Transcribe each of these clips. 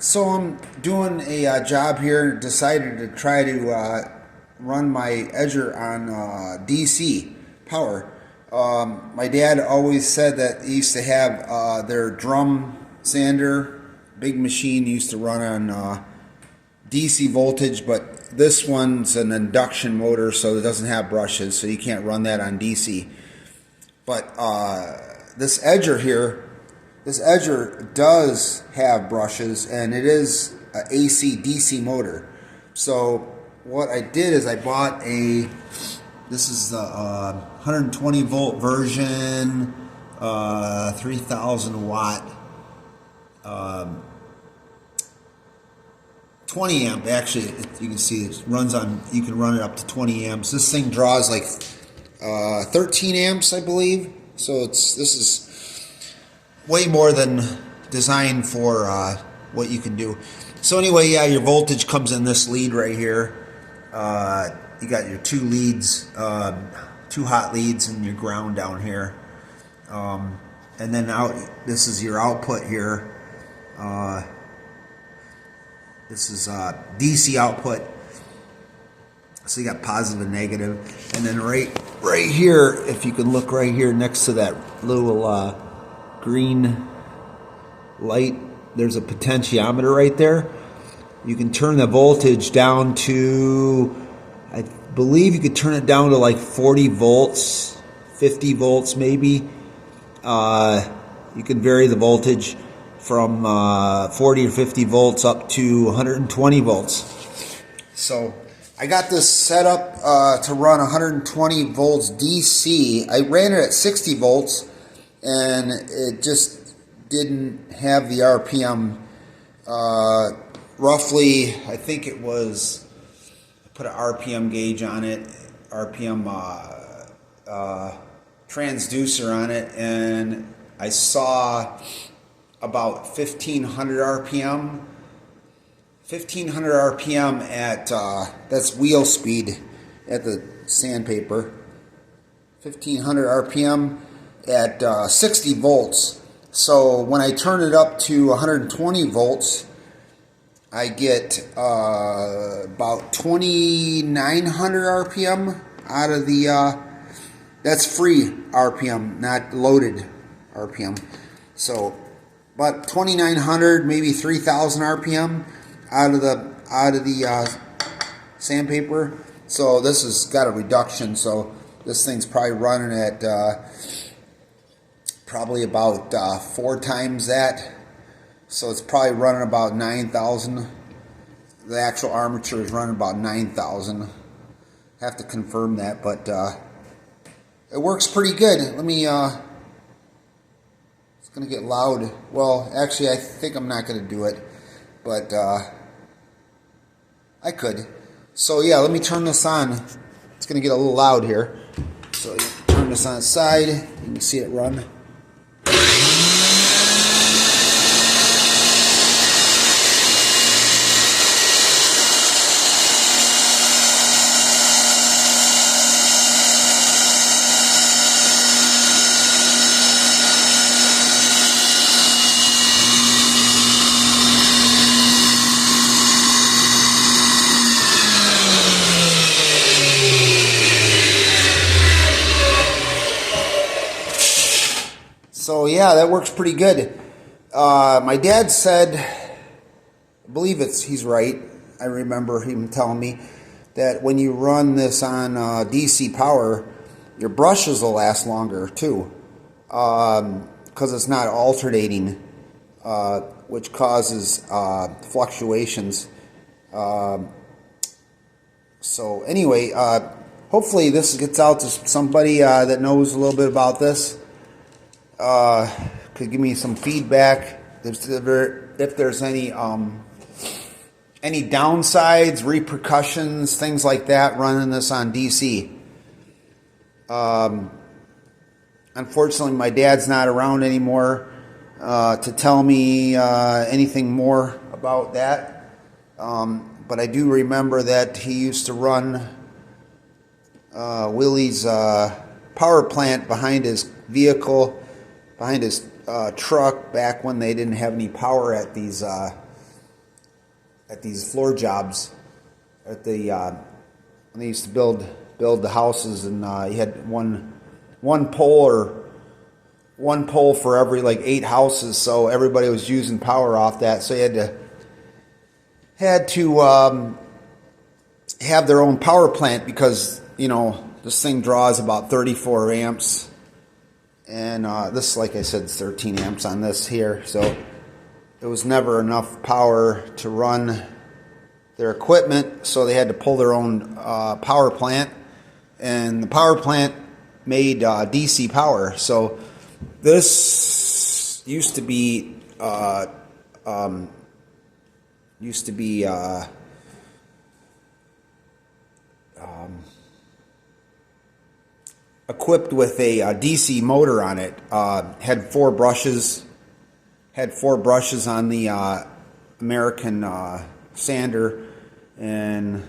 So I'm doing a job here. Decided to try to run my edger on DC power. My dad always said that he used to have their drum sander, big machine, used to run on DC voltage, but this one's an induction motor, so it doesn't have brushes, so you can't run that on DC. But this edger here. This edger does have brushes, and it is a AC DC motor. So what I did is I bought this is the 120 volt version, 3000 watt, 20 amp. Actually, you can see it runs on. You can run it up to 20 amps. This thing draws like 13 amps, I believe. So this is way more than designed for what you can do. So anyway, yeah, your voltage comes in this lead right here. You got your two leads, two hot leads, and your ground down here. And then this is your output here. This is DC output. So you got positive and negative. And then right here, if you can look right here next to that little green light, there's a potentiometer right there. You can turn the voltage down to, I believe you could turn it down to like 40 volts, 50 volts maybe. You can vary the voltage from 40 or 50 volts up to 120 volts. So I got this set up to run 120 volts DC. I ran it at 60 volts, and it just didn't have the RPM. Roughly, I think it was, I put an RPM gauge on it, RPM transducer on it, and I saw about 1500 RPM. 1500 RPM at, that's wheel speed at the sandpaper. 1500 RPM at 60 volts. So when I turn it up to 120 volts, I get about 2900 RPM out of the, that's free RPM, not loaded RPM. So about 2900, maybe 3000 RPM out of the sandpaper. So this has got a reduction, so this thing's probably running at probably about 4 times that. So it's probably running about 9,000. The actual armature is running about 9,000. Have to confirm that, but it works pretty good. Let me, it's going to get loud. Well, actually, I think I'm not going to do it, but I could. So yeah, let me turn this on. It's going to get a little loud here. So you turn this on its side. You can see it run. So yeah, that works pretty good. My dad said, I believe he's right. I remember him telling me that when you run this on DC power, your brushes will last longer too, because it's not alternating, which causes fluctuations. So anyway, hopefully this gets out to somebody that knows a little bit about this. Could give me some feedback if there's any downsides, repercussions, things like that running this on DC. Unfortunately, my dad's not around anymore to tell me anything more about that. But I do remember that he used to run Willie's power plant behind his vehicle, behind his truck, back when they didn't have any power at these at these floor jobs at the when they used to build the houses, and you had one pole for every like 8 houses, so everybody was using power off that, so you had to have their own power plant, because this thing draws about 34 amps, and this, like I said, is 13 amps on this here, so there was never enough power to run their equipment, so they had to pull their own power plant, and the power plant made DC power. So this used to be equipped with a DC motor on it. Had 4 brushes. Had 4 brushes on the American sander, and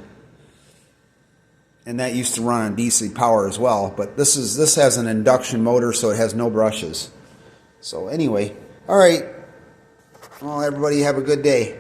that used to run on DC power as well. But this has an induction motor, so it has no brushes. So anyway, all right. Well, everybody have a good day.